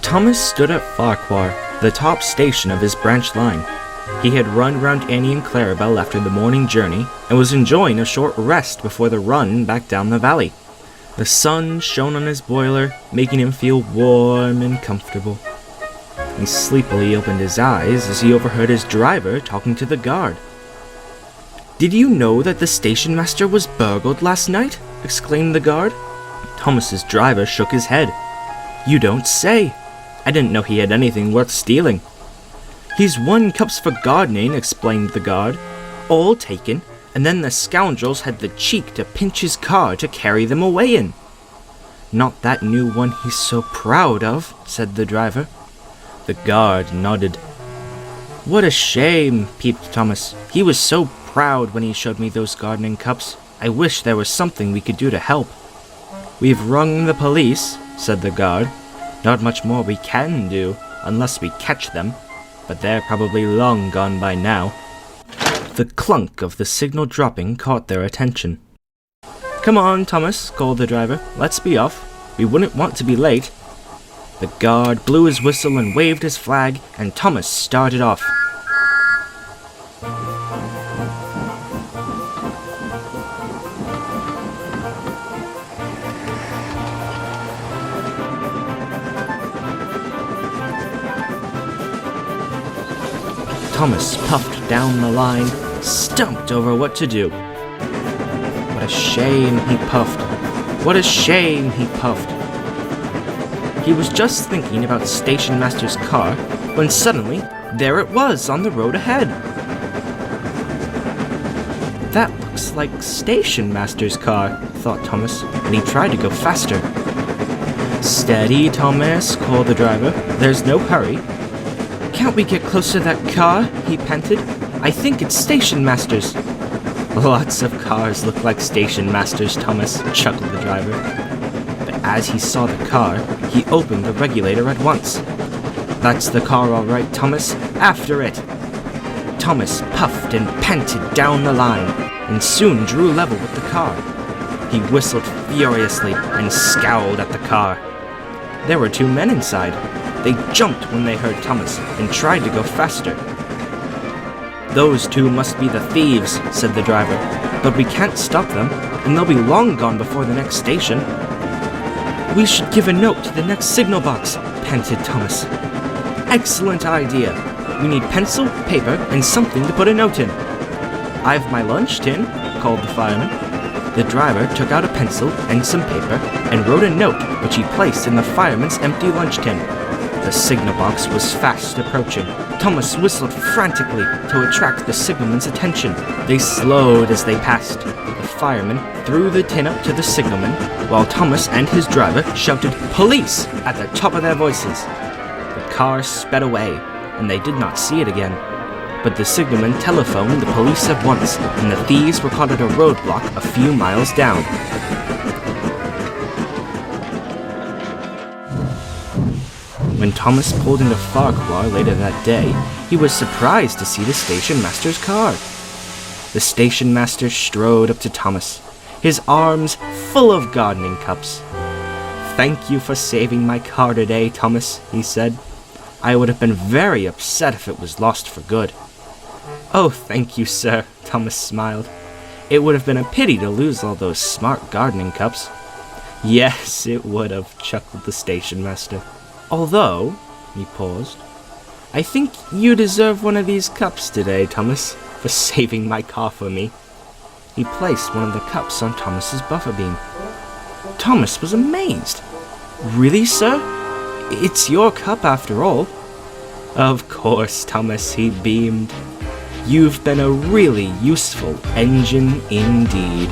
Thomas stood at Farquhar, the top station of his branch line. He had run round Annie and Clarabelle after the morning journey and was enjoying a short rest before the run back down the valley. The sun shone on his boiler, making him feel warm and comfortable. He sleepily opened his eyes as he overheard his driver talking to the guard. "Did you know that the station master was burgled last night?" exclaimed the guard. Thomas's driver shook his head. "You don't say. I didn't know he had anything worth stealing." "He's won cups for gardening," explained the guard. "All taken, and then the scoundrels had the cheek to pinch his car to carry them away in." "Not that new one he's so proud of," said the driver. The guard nodded. "What a shame," peeped Thomas. "He was so proud when he showed me those gardening cups. I wish there was something we could do to help." "We've rung the police," said the guard. "Not much more we can do, unless we catch them, but they're probably long gone by now." The clunk of the signal dropping caught their attention. "Come on, Thomas," called the driver. "Let's be off. We wouldn't want to be late." The guard blew his whistle and waved his flag, and Thomas started off. Thomas puffed down the line, stumped over what to do. "What a shame," he puffed. "What a shame," he puffed. He was just thinking about Station Master's car when suddenly there it was on the road ahead. "That looks like Station Master's car," thought Thomas, and he tried to go faster. "Steady, Thomas," called the driver. "There's no hurry." "Can't we get close to that car?" he panted. "I think it's Station Master's." "Lots of cars look like Station Masters, Thomas," chuckled the driver. But as he saw the car, he opened the regulator at once. "That's the car all right, Thomas. After it!" Thomas puffed and panted down the line, and soon drew level with the car. He whistled furiously and scowled at the car. There were two men inside. They jumped when they heard Thomas and tried to go faster. "Those two must be the thieves," said the driver. "But we can't stop them, and they'll be long gone before the next station." "We should give a note to the next signal box," panted Thomas. "Excellent idea. We need pencil, paper, and something to put a note in." "I've my lunch tin," called the fireman. The driver took out a pencil and some paper and wrote a note which he placed in the fireman's empty lunch tin. The signal box was fast approaching. Thomas whistled frantically to attract the signalman's attention. They slowed as they passed. The fireman threw the tin up to the signalman, while Thomas and his driver shouted "Police!" at the top of their voices. The car sped away, and they did not see it again. But the signalman telephoned the police at once, and the thieves were caught at a roadblock a few miles down. When Thomas pulled into Farquhar later that day, he was surprised to see the station master's car. The station master strode up to Thomas, his arms full of gardening cups. "Thank you for saving my car today, Thomas," he said. "I would have been very upset if it was lost for good." "Oh, thank you, sir," Thomas smiled. "It would have been a pity to lose all those smart gardening cups." "Yes, it would have," chuckled the station master. "Although," he paused, "I think you deserve one of these cups today, Thomas, for saving my car for me." He placed one of the cups on Thomas's buffer beam. Thomas was amazed. "Really, sir? It's your cup after all." "Of course, Thomas," he beamed. "You've been a really useful engine indeed."